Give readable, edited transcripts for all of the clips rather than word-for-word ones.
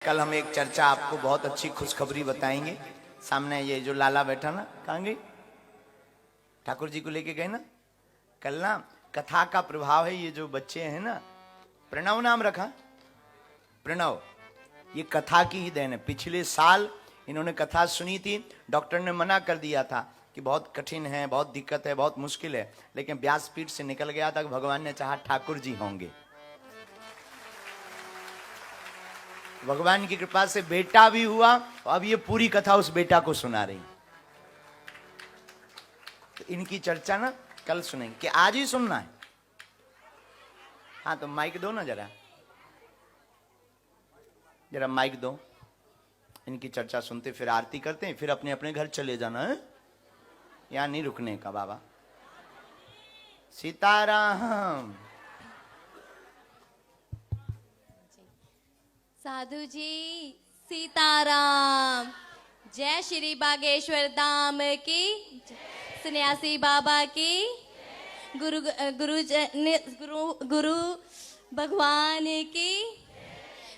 कल हम एक चर्चा आपको बहुत अच्छी खुशखबरी बताएंगे। सामने ये जो लाला बैठा ना, कहाँ गए? ठाकुर जी को लेके गए ना। कल ना कथा का प्रभाव है। ये जो बच्चे हैं ना, प्रणव नाम रखा, प्रणव, ये कथा की ही देन है। पिछले साल इन्होंने कथा सुनी थी। डॉक्टर ने मना कर दिया था कि बहुत कठिन है, बहुत दिक्कत है, बहुत मुश्किल है, लेकिन व्यासपीठ से निकल गया था। भगवान ने चाहा ठाकुर जी होंगे। भगवान की कृपा से बेटा भी हुआ। अब ये पूरी कथा उस बेटा को सुना रही। तो इनकी चर्चा ना कल सुनेंगे कि आज ही सुनना है। हाँ तो माइक दो ना, जरा जरा माइक दो। इनकी चर्चा सुनते फिर आरती करते हैं, फिर अपने अपने घर चले जाना है। यहां नहीं रुकने का बाबा। सीताराम। साधु जी सीताराम। जय श्री बागेश्वर धाम की, सन्यासी बाबा की, गुरु भगवान की।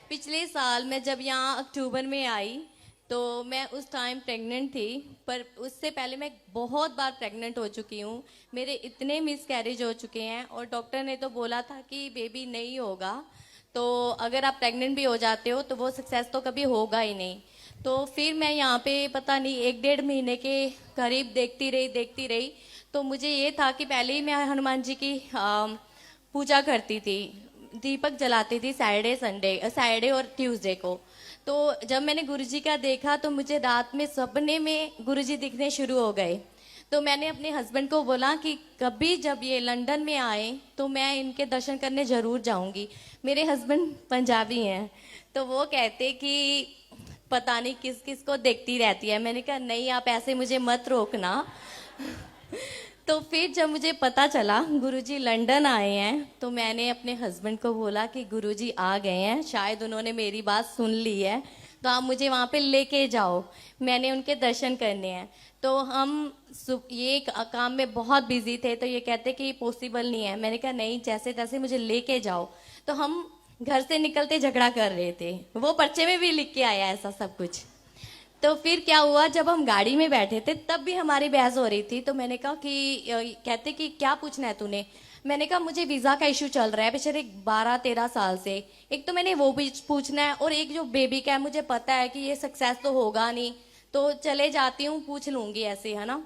पिछले साल मैं जब यहाँ अक्टूबर में आई तो मैं उस टाइम प्रेग्नेंट थी, पर उससे पहले मैं बहुत बार प्रेग्नेंट हो चुकी हूँ। मेरे इतने मिसकैरेज हो चुके हैं और डॉक्टर ने तो बोला था कि बेबी नहीं होगा, तो अगर आप प्रेग्नेंट भी हो जाते हो तो वो सक्सेस तो कभी होगा ही नहीं। तो फिर मैं यहाँ पे पता नहीं 1-1.5 महीने के करीब देखती रही। तो मुझे ये था कि पहले ही मैं हनुमान जी की पूजा करती थी, दीपक जलाती थी सैटरडे और ट्यूसडे को। तो जब मैंने गुरुजी का देखा तो मुझे रात में सपने में गुरुजी दिखने शुरू हो गए। तो मैंने अपने हस्बैंड को बोला कि कभी जब ये लंदन में आए तो मैं इनके दर्शन करने ज़रूर जाऊंगी। मेरे हस्बैंड पंजाबी हैं, तो वो कहते कि पता नहीं किस किस को देखती रहती है। मैंने कहा नहीं, आप ऐसे मुझे मत रोकना। तो फिर जब मुझे पता चला गुरुजी लंदन आए हैं तो मैंने अपने हस्बैंड को बोला कि गुरुजी आ गए हैं, शायद उन्होंने मेरी बात सुन ली है, तो आप मुझे वहाँ पे लेके जाओ, मैंने उनके दर्शन करने हैं। तो हम ये काम में बहुत बिजी थे, तो ये कहते कि पॉसिबल नहीं है। मैंने कहा नहीं, जैसे तैसे मुझे लेके जाओ। तो हम घर से निकलते झगड़ा कर रहे थे, वो पर्चे में भी लिख के आया ऐसा सब कुछ। तो फिर क्या हुआ, जब हम गाड़ी में बैठे थे तब भी हमारी बहस हो रही थी। तो मैंने कहा कि कहते कि क्या पूछना है तूने। मैंने कहा मुझे वीज़ा का इशू चल रहा है पिछले 12-13 साल से। एक तो मैंने वो भी पूछना है, और एक जो बेबी का है मुझे पता है कि ये सक्सेस तो होगा नहीं, तो चले जाती हूँ, पूछ लूँगी ऐसे, है ना।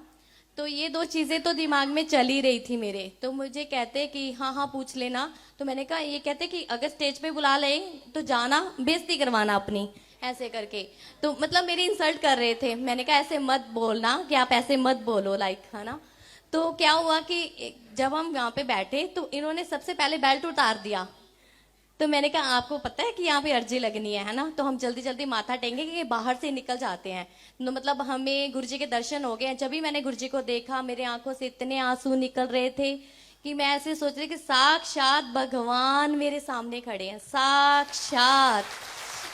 तो ये 2 चीज़ें तो दिमाग में चल ही रही थी मेरे। तो मुझे कहते कि हाँ हाँ पूछ लेना। तो मैंने कहा, ये कहते कि अगर स्टेज पे बुला ले तो जाना, बेइज्जती करवाना अपनी, ऐसे करके। तो मतलब मेरी इंसल्ट कर रहे थे। मैंने कहा ऐसे मत बोलना, कि आप ऐसे मत बोलो, लाइक, है ना। तो क्या हुआ कि जब हम यहाँ पे बैठे तो इन्होंने सबसे पहले बेल्ट उतार दिया। तो मैंने कहा आपको पता है कि यहाँ पे अर्जी लगनी है ना, तो हम जल्दी जल्दी माथा टेंगे कि बाहर से निकल जाते हैं। तो मतलब हमें गुरुजी के दर्शन हो गए। जब भी मैंने गुरुजी को देखा मेरे आंखों से इतने आंसू निकल रहे थे कि मैं ऐसे सोच रही कि साक्षात भगवान मेरे सामने खड़े हैं, साक्षात।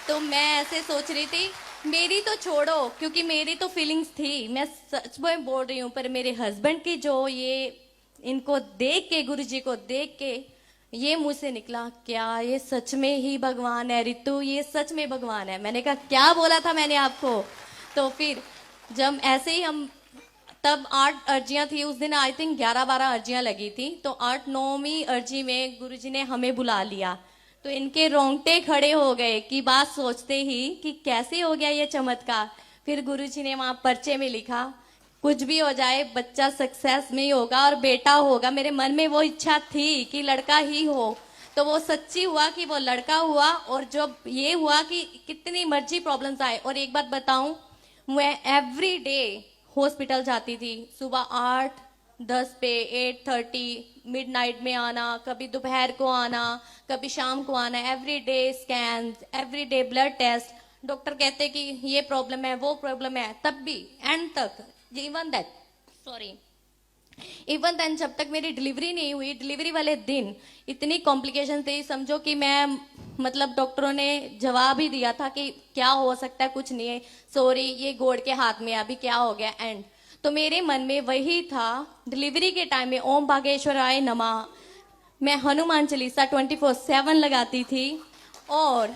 तो मैं ऐसे सोच रही थी, मेरी तो छोड़ो, क्योंकि मेरी तो फीलिंग्स थी, मैं सच में बोल रही हूँ, पर मेरे हस्बैंड की जो ये इनको देख के, गुरुजी को देख के ये मुंह से निकला, क्या ये सच में ही भगवान है रितु, ये सच में भगवान है। मैंने कहा क्या बोला था मैंने आपको। तो फिर जब ऐसे ही हम, तब 8 अर्जियां थी उस दिन, आई थिंक 11-12 अर्जियां लगी थी। तो 8-9वीं अर्जी में गुरुजी ने हमें बुला लिया। तो इनके रोंगटे खड़े हो गए कि बात सोचते ही कि कैसे हो गया ये चमत्कार। फिर गुरुजी ने वहां पर्चे में लिखा, कुछ भी हो जाए बच्चा सक्सेस में ही होगा और बेटा होगा। मेरे मन में वो इच्छा थी कि लड़का ही हो, तो वो सच्ची हुआ कि वो लड़का हुआ। और जब ये हुआ कि कितनी मर्जी प्रॉब्लम्स आए, और एक बात बताऊं, मैं एवरी डे हॉस्पिटल जाती थी, सुबह 8-10 पे, 8:30, मिडनाइट में आना, कभी दोपहर को आना, कभी शाम को आना, every day scan, every day blood test. Doctor कहते कि ये प्रॉब्लम है, वो प्रॉब्लम है, तब भी एंड तक, इवन देन जब तक मेरी डिलीवरी नहीं हुई, डिलीवरी वाले दिन इतनी कॉम्प्लिकेशन थी, समझो कि मैं, मतलब डॉक्टरों ने जवाब ही दिया था कि क्या हो सकता है, कुछ नहीं है, सॉरी ये गॉड के हाथ में, अभी क्या हो गया एंड। तो मेरे मन में वही था। डिलीवरी के टाइम में ओम भागेश्वराय नमः, मैं हनुमान चालीसा 24/7 लगाती थी। और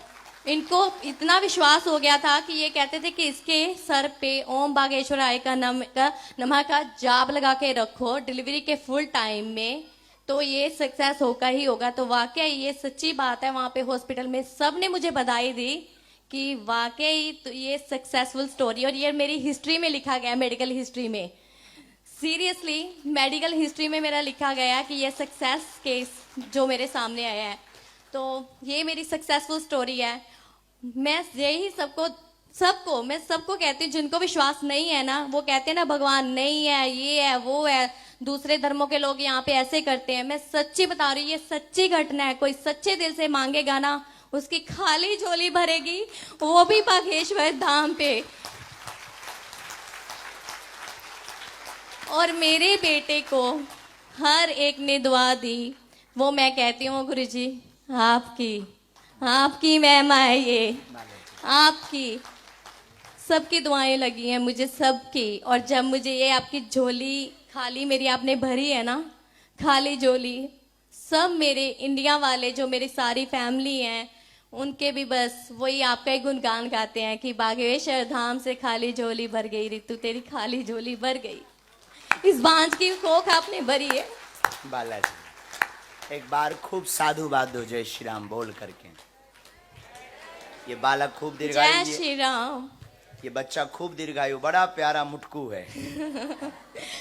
इनको इतना विश्वास हो गया था कि ये कहते थे कि इसके सर पे ओम बागेश्वराय का नमः का जाप लगा के रखो डिलीवरी के फुल टाइम में, तो ये सक्सेस होगा ही होगा। तो वाकई ये सच्ची बात है। वहां पे हॉस्पिटल में सब ने मुझे बधाई दी कि वाकई तो ये सक्सेसफुल स्टोरी, और ये मेरी हिस्ट्री में लिखा गया, मेडिकल हिस्ट्री में, सीरियसली मेडिकल हिस्ट्री में मेरा लिखा गया कि ये सक्सेस केस जो मेरे सामने आया है, तो ये मेरी सक्सेसफुल स्टोरी है। मैं यही मैं सबको कहती हूँ, जिनको विश्वास नहीं है ना, वो कहते हैं ना भगवान नहीं है, ये है वो है, दूसरे धर्मों के लोग यहाँ पे ऐसे करते हैं। मैं सच्ची बता रही हूँ, ये सच्ची घटना है। कोई सच्चे दिल से मांगेगा ना, उसकी खाली झोली भरेगी, वो भी बागेश्वर धाम पे। और मेरे बेटे को हर एक ने दुआ दी, वो मैं कहती हूँ गुरुजी आपकी महिमा है, ये आपकी सबकी दुआएं लगी हैं मुझे, सबकी। और जब मुझे ये आपकी झोली खाली मेरी आपने भरी है ना, खाली झोली, सब मेरे इंडिया वाले जो मेरी सारी फैमिली हैं, उनके भी बस वही आपका ही गुणगान गाते हैं कि बागेश्वर धाम से खाली झोली भर गई रितु, तेरी खाली झोली भर गई। इस बांझ की कोख आपने भरी है। बालाजी एक बार खूब साधुवाद हो जय श्री राम बोल करके। ये बालक खूब दीर्घायु, जय श्री राम। ये बच्चा खूब दीर्घायु, बड़ा प्यारा मुटकू है।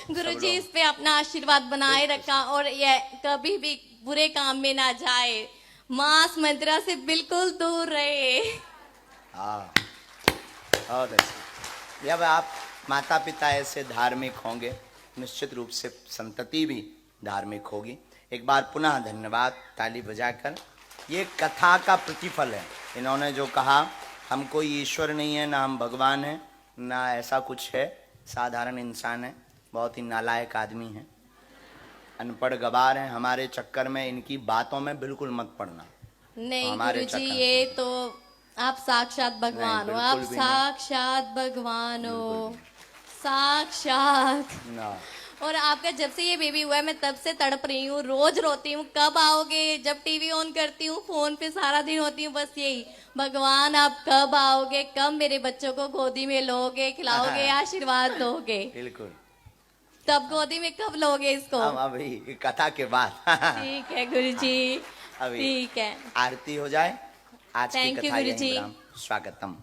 गुरुजी इस पे अपना आशीर्वाद बनाए रखा, और ये कभी भी बुरे काम में ना जाए, मांस मंत्रा से बिल्कुल दूर रहे। हाँ बहुत अच्छा। जब आप माता पिता ऐसे धार्मिक होंगे, निश्चित रूप से संतति भी धार्मिक होगी। एक बार पुनः धन्यवाद ताली बजाकर। ये कथा का प्रतिफल है। इन्होंने जो कहा, हम कोई ईश्वर नहीं है, ना हम भगवान हैं, ना ऐसा कुछ है, साधारण इंसान है, बहुत ही नालायक आदमी है, अनपढ़ गवार है। हमारे चक्कर में, इनकी बातों में बिल्कुल मत पड़ना। नहीं गुरुजी, ये तो आप साक्षात भगवान हो, आप साक्षात भगवान हो, साक्षात। और आपका जब से ये बेबी हुआ है, मैं तब से तड़प रही हूँ, रोज रोती हूँ कब आओगे। जब टीवी ऑन करती हूँ, फोन पे सारा दिन होती हूँ, बस यही, भगवान आप कब आओगे, कब मेरे बच्चों को गोदी में लोगे, खिलाओगे, आशीर्वाद दोगे। बिल्कुल। तब गोदी में कब लोगे इसको? अभी कथा के बाद। ठीक है गुरुजी, ठीक है। आरती हो जाए। आज की थैंक यू कथा गुरुजी। यहीं विराम। स्वागतम।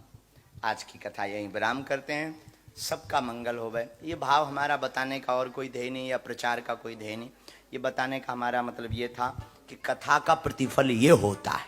आज की कथा यहीं विराम करते हैं। सबका मंगल होवे। ये भाव हमारा बताने का और कोई ध्येय नहीं, या प्रचार का कोई ध्येय नहीं। ये बताने का हमारा मतलब ये था कि कथा का प्रतिफल ये होता है।